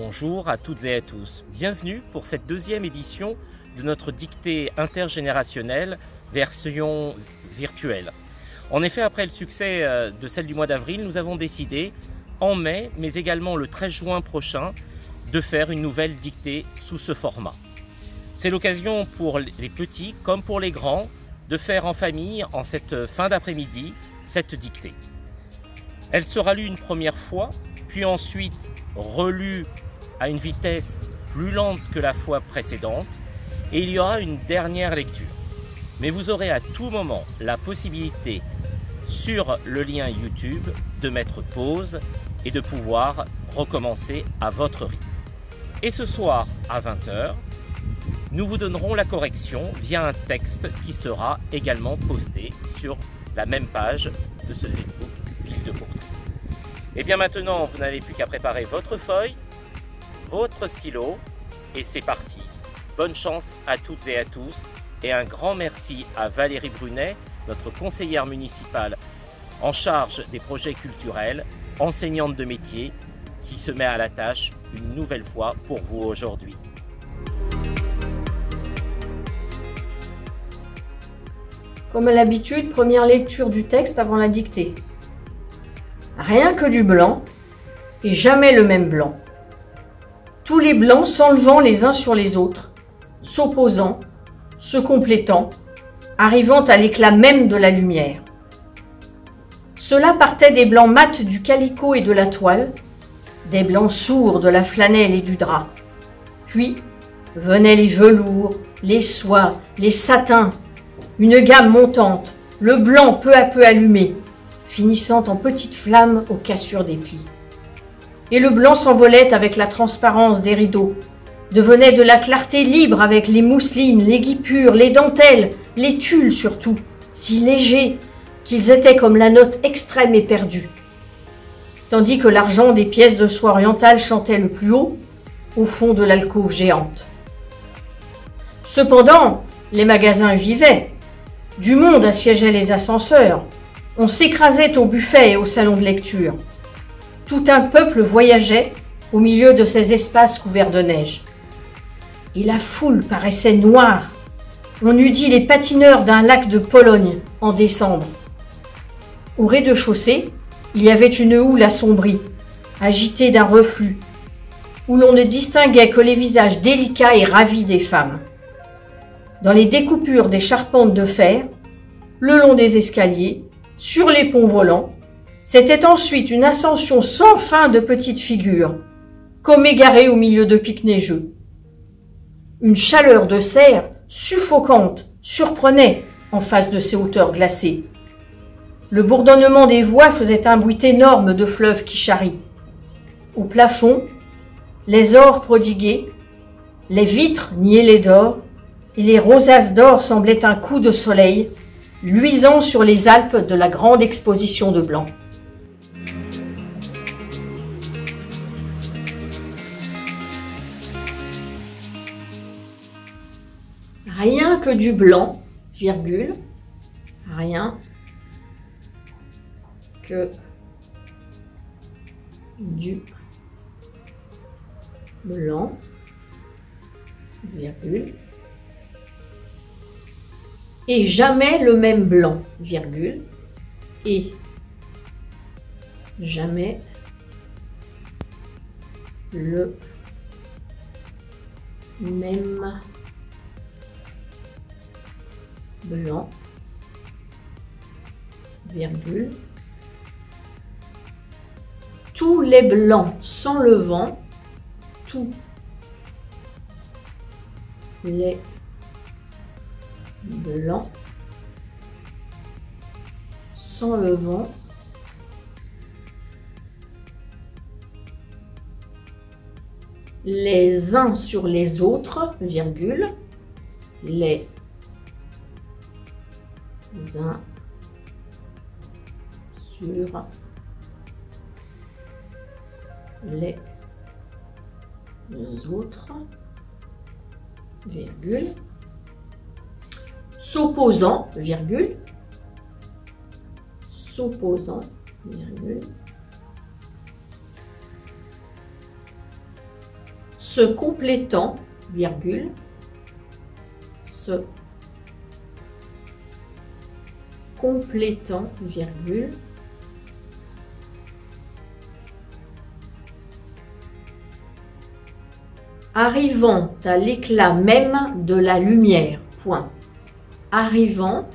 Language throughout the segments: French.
Bonjour à toutes et à tous. Bienvenue pour cette deuxième édition de notre dictée intergénérationnelle version virtuelle. En effet, après le succès de celle du mois d'avril, nous avons décidé en mai, mais également le 13 juin prochain, de faire une nouvelle dictée sous ce format. C'est l'occasion pour les petits comme pour les grands de faire en famille, en cette fin d'après-midi, cette dictée. Elle sera lue une première fois, puis ensuite relue à une vitesse plus lente que la fois précédente, et il y aura une dernière lecture. Mais vous aurez à tout moment la possibilité sur le lien YouTube de mettre pause et de pouvoir recommencer à votre rythme. Et ce soir à 20 h, nous vous donnerons la correction via un texte qui sera également posté sur la même page de ce Facebook Ville de Courtrai. Et bien maintenant, vous n'avez plus qu'à préparer votre feuille, votre stylo, et c'est parti. Bonne chance à toutes et à tous, et un grand merci à Valérie Brunet, notre conseillère municipale en charge des projets culturels, enseignante de métier, qui se met à la tâche une nouvelle fois pour vous aujourd'hui. Comme à l'habitude, première lecture du texte avant la dictée. Rien que du blanc, et jamais le même blanc. Tous les blancs s'enlevant les uns sur les autres, s'opposant, se complétant, arrivant à l'éclat même de la lumière. Cela partait des blancs mat du calicot et de la toile, des blancs sourds de la flanelle et du drap. Puis venaient les velours, les soies, les satins, une gamme montante, le blanc peu à peu allumé, finissant en petites flammes aux cassures des plis. Et le blanc s'envolait avec la transparence des rideaux, devenait de la clarté libre avec les mousselines, les guipures, les dentelles, les tulles surtout, si légers qu'ils étaient comme la note extrême et perdue. Tandis que l'argent des pièces de soie orientale chantait le plus haut, au fond de l'alcôve géante. Cependant, les magasins vivaient, du monde assiégeait les ascenseurs, on s'écrasait au buffet et au salon de lecture. Tout un peuple voyageait au milieu de ces espaces couverts de neige. Et la foule paraissait noire. On eût dit les patineurs d'un lac de Pologne en décembre. Au rez-de-chaussée, il y avait une houle assombrie, agitée d'un reflux, où l'on ne distinguait que les visages délicats et ravis des femmes. Dans les découpures des charpentes de fer, le long des escaliers, sur les ponts volants, c'était ensuite une ascension sans fin de petites figures, comme égarées au milieu de pics neigeux. Une chaleur de serre suffocante surprenait en face de ces hauteurs glacées. Le bourdonnement des voix faisait un bruit énorme de fleuve qui charrie. Au plafond, les ors prodigués, les vitres niellées d'or, et les rosaces d'or semblaient un coup de soleil, luisant sur les Alpes de la grande exposition de blanc. Rien que du blanc, virgule, rien que du blanc, virgule, et jamais le même blanc, virgule, et jamais le même blanc, virgule, tous les blancs s'enlevant, tous les blancs s'enlevant, les uns sur les autres, virgule, les uns sur les autres, virgule, s'opposant, virgule, s'opposant, virgule, se complétant, virgule, se complétant, virgule, arrivant à l'éclat même de la lumière, point. Arrivant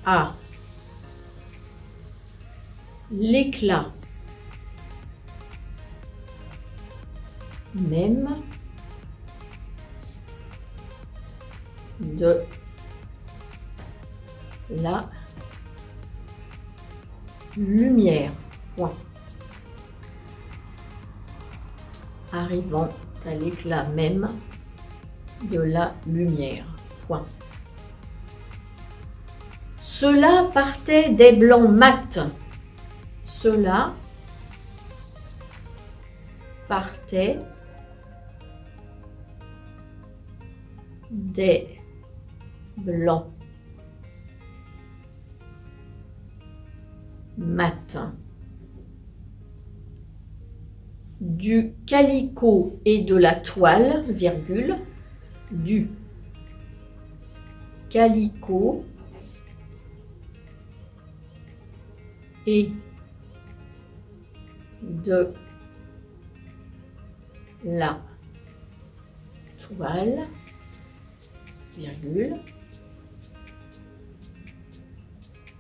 à l'éclat même de la lumière, point. Arrivant à l'éclat même de la lumière, point. Cela partait des blancs mat. Cela partait des blancs mat. Du calicot et de la toile, virgule, du calicot et de la toile, virgule,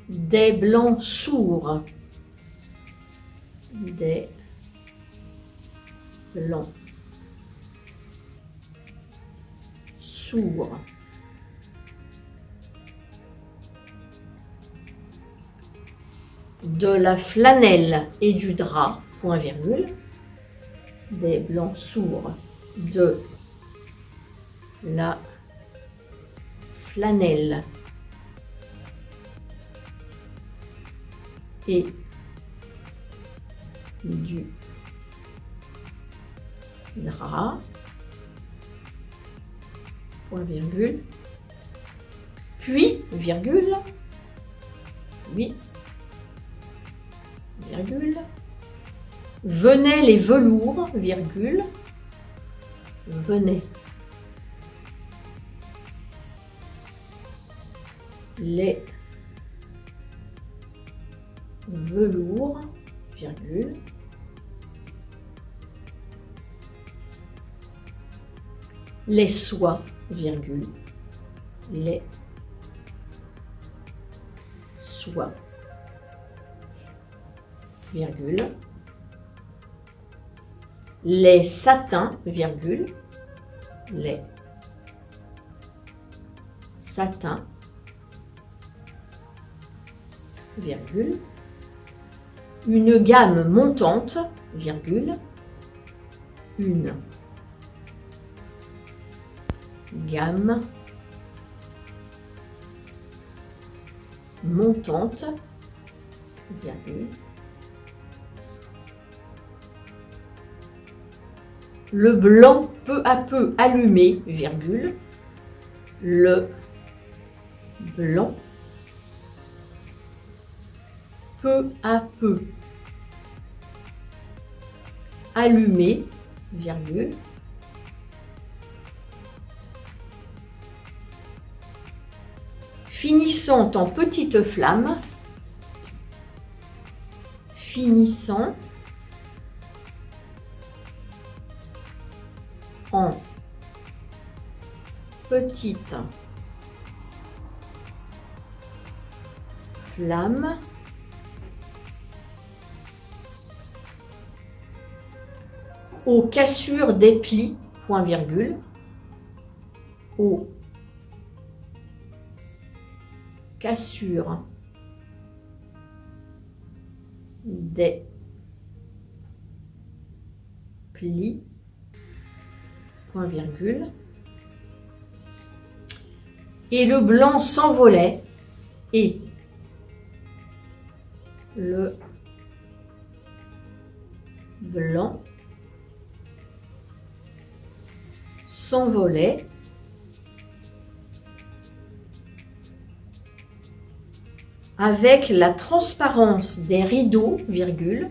des blancs sourds, des blancs sourds, de la flanelle et du drap, point virgule, des blancs sourds, de la flanelle et du drap, point virgule, puis virgule, puis virgule, venaient les velours, virgule, venaient les velours, virgule, les soies, virgule, les soies, virgule, les satins, virgule, les satins, virgule, une gamme montante, virgule, une gamme montante, virgule, le blanc peu à peu allumé, virgule, le blanc peu à peu allumé, virgule, finissant en petite flamme, finissant en petite flamme, aux cassures des plis, point virgule, aux cassures des plis, point virgule, et le blanc s'envolait, et le blanc s'envolait avec la transparence des rideaux, virgule,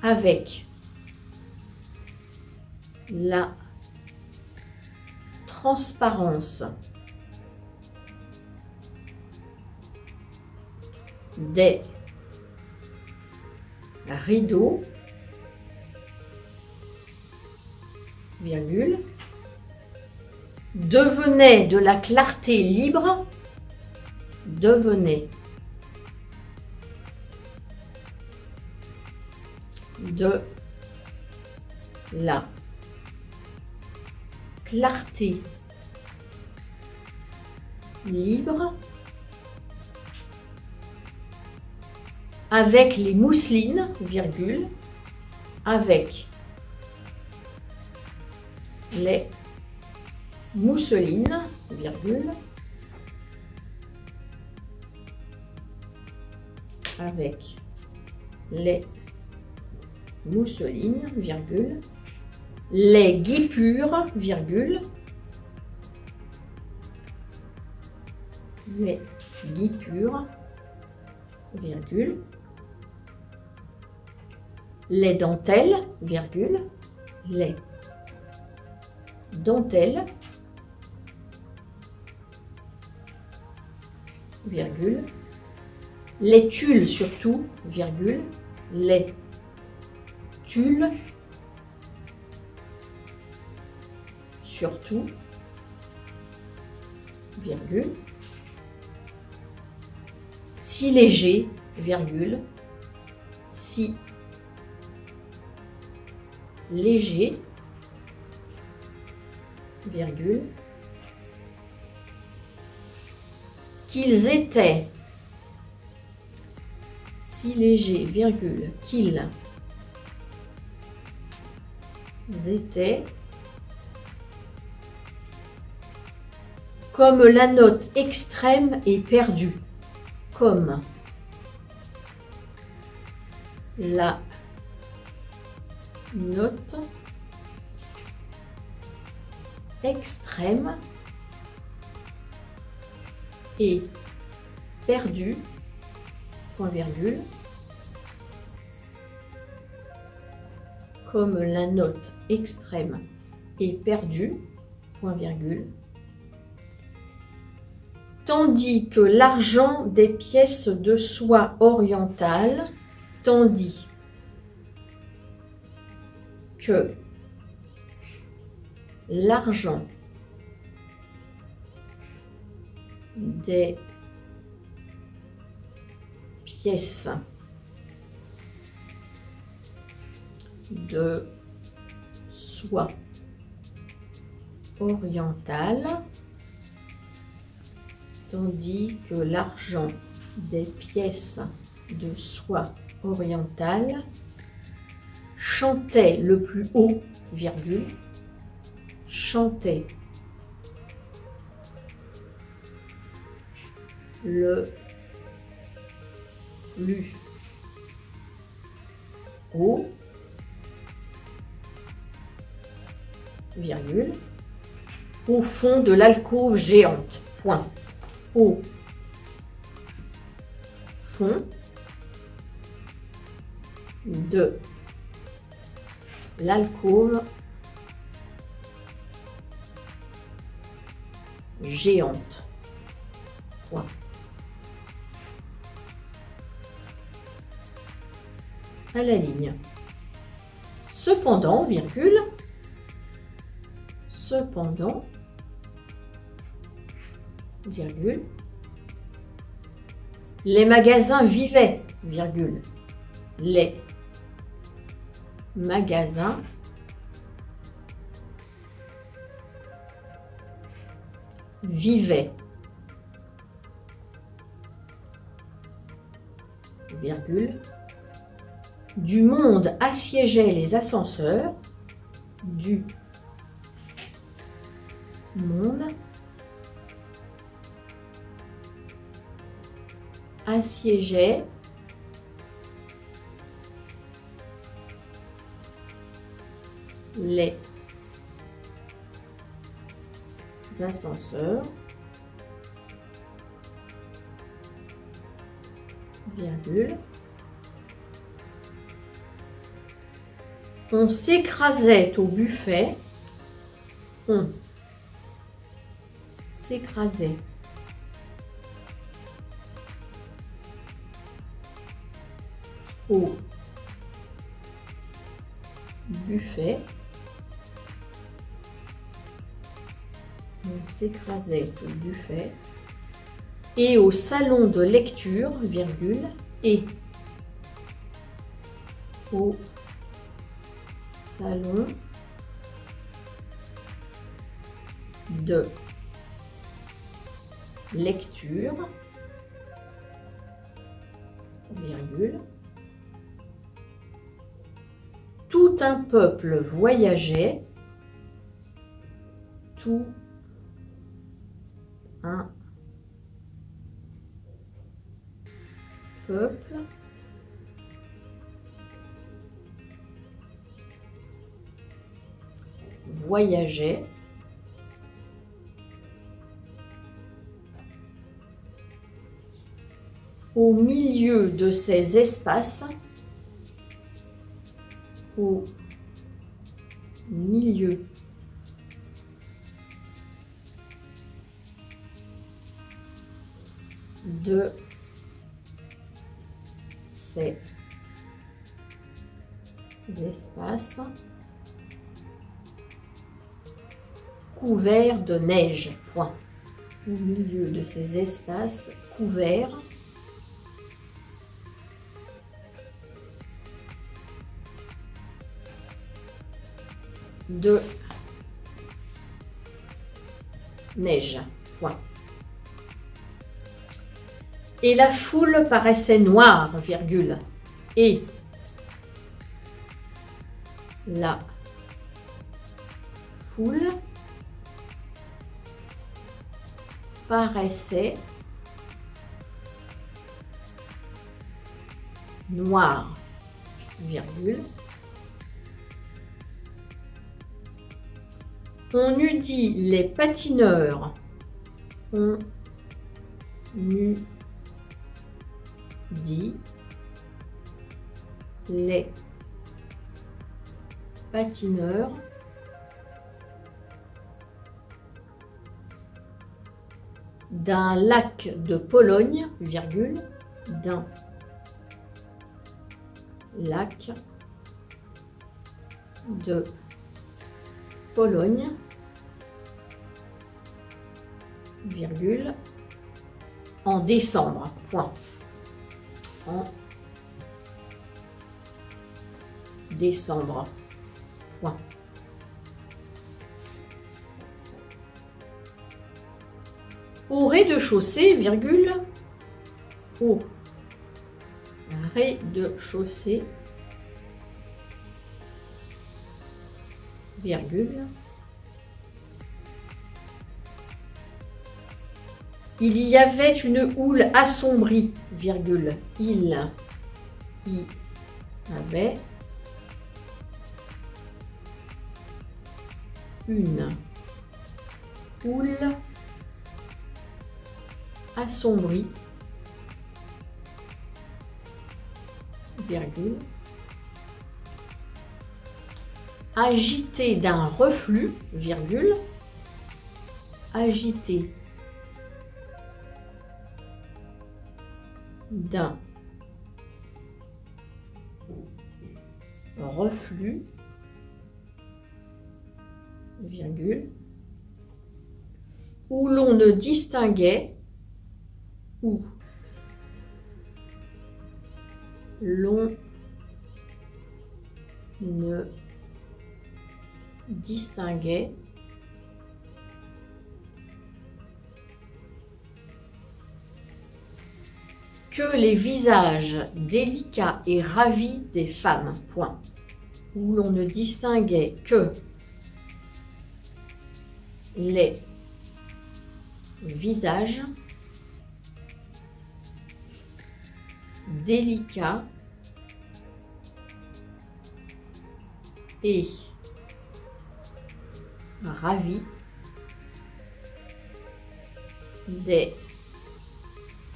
avec la transparence des rideaux, virgule, devenait de la clarté libre, devenait de la clarté libre avec les mousselines, virgule, avec les mousselines, virgule, avec les mousselines, virgule, les guipures, virgule, les guipures, virgule, les dentelles, virgule, les dentelles, virgule, les tulles surtout, virgule, les tulles surtout, virgule, si léger, virgule, si léger, virgule, qu'ils étaient, si léger, virgule, qu'ils étaient, comme la note extrême est perdue, comme la note extrême est perdue, point virgule, comme la note extrême est perdue, point virgule, tandis que l'argent des pièces de soie orientale, tandis que l'argent des pièces de soie orientale, tandis que l'argent des pièces de soie orientale chantait le plus haut, virgule, chantait le plus haut, virgule, au fond de l'alcôve géante, point, au fond de l'alcôve géante, point. À la ligne. Cependant, virgule, cependant, virgule, les magasins vivaient, virgule, les magasins vivaient, virgule, du monde assiégeait les ascenseurs, du monde assiégeait les ascenseurs, virgule, On s'écrasait au buffet. On s'écrasait au buffet. On s'écrasait au buffet. Et au salon de lecture, virgule, et au salon de lecture, virgule, tout un peuple voyageait, tout un peuple voyageait au milieu de ces espaces, au milieu de ces espaces couverts de neige. Point. Au milieu de ces espaces couverts de neige. Point. Et la foule paraissait noire, virgule, et la foule paraissait noire, virgule. On eût dit les patineurs, on eût dit les patineurs d'un lac de Pologne, virgule, d'un lac de Pologne, virgule, en décembre, point. En décembre, point. Au rez-de-chaussée, virgule, au rez-de-chaussée, virgule, il y avait une houle assombrie, virgule, il y avait une houle assombrie, virgule, agité d'un reflux, virgule, agité d'un reflux, virgule, où l'on ne distinguait, où l'on ne distinguait que les visages délicats et ravis des femmes, point. Où l'on ne distinguait que les visages délicats et ravis des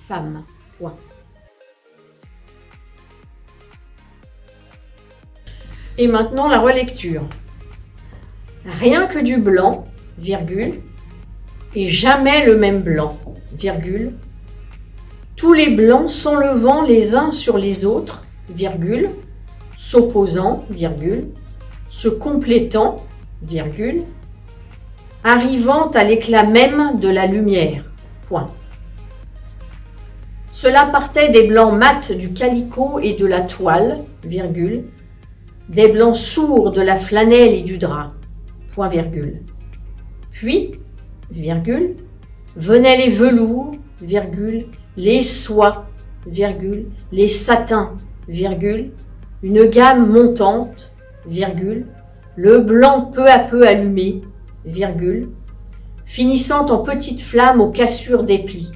femmes. Point. Et maintenant la relecture. Rien que du blanc, virgule, et jamais le même blanc, virgule. Tous les blancs s'enlevant les uns sur les autres, virgule, s'opposant, virgule, se complétant, virgule, arrivant à l'éclat même de la lumière, point. Cela partait des blancs mat du calicot et de la toile, virgule, des blancs sourds de la flanelle et du drap, point virgule. Puis, virgule, venaient les velours, virgule, les soies, virgule, les satins, virgule, une gamme montante, virgule, le blanc peu à peu allumé, virgule, finissant en petites flammes aux cassures des plis,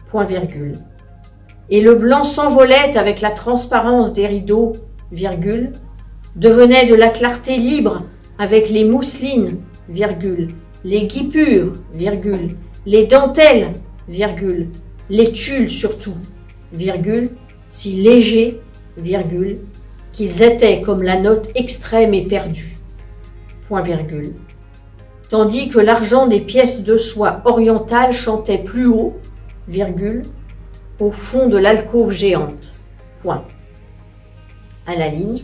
point virgule. Et le blanc s'envolait avec la transparence des rideaux, virgule, devenait de la clarté libre avec les mousselines, virgule, les guipures, virgule, les dentelles, virgule, les tulles surtout, virgule, si légers, virgule, qu'ils étaient comme la note extrême et perdue, point virgule. Tandis que l'argent des pièces de soie orientales chantait plus haut, virgule, au fond de l'alcôve géante, point. À la ligne.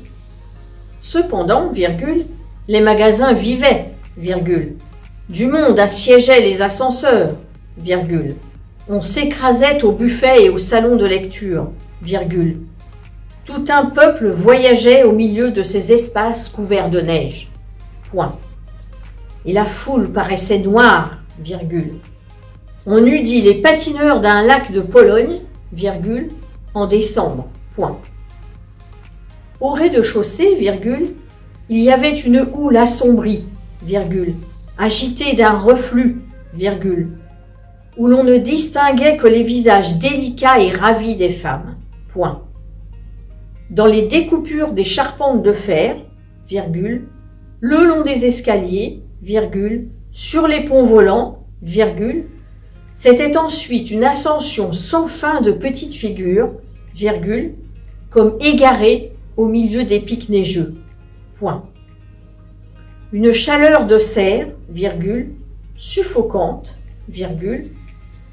Cependant, virgule, les magasins vivaient, virgule, du monde assiégeait les ascenseurs, virgule, on s'écrasait au buffet et au salon de lecture, virgule, tout un peuple voyageait au milieu de ces espaces couverts de neige, point. Et la foule paraissait noire, virgule. On eût dit les patineurs d'un lac de Pologne, virgule, en décembre, point. Au rez-de-chaussée, virgule, il y avait une houle assombrie, virgule, agitée d'un reflux, virgule, où l'on ne distinguait que les visages délicats et ravis des femmes, point. Dans les découpures des charpentes de fer, virgule, le long des escaliers, virgule, sur les ponts volants, virgule, c'était ensuite une ascension sans fin de petites figures, virgule, comme égarées au milieu des pics neigeux, point. Une chaleur de serre, virgule, suffocante, virgule,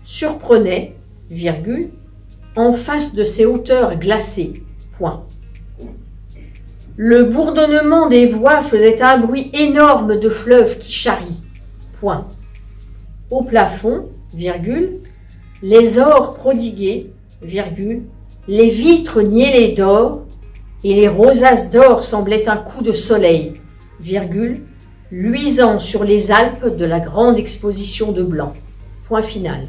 surprenait, virgule, en face de ces hauteurs glacées, point. Le bourdonnement des voix faisait un bruit énorme de fleuve qui charrie, point. Au plafond, virgule, les ors prodigués, virgule, les vitres niellées d'or, et les rosaces d'or semblaient un coup de soleil, virgule, luisant sur les Alpes de la grande exposition de blanc. Point final.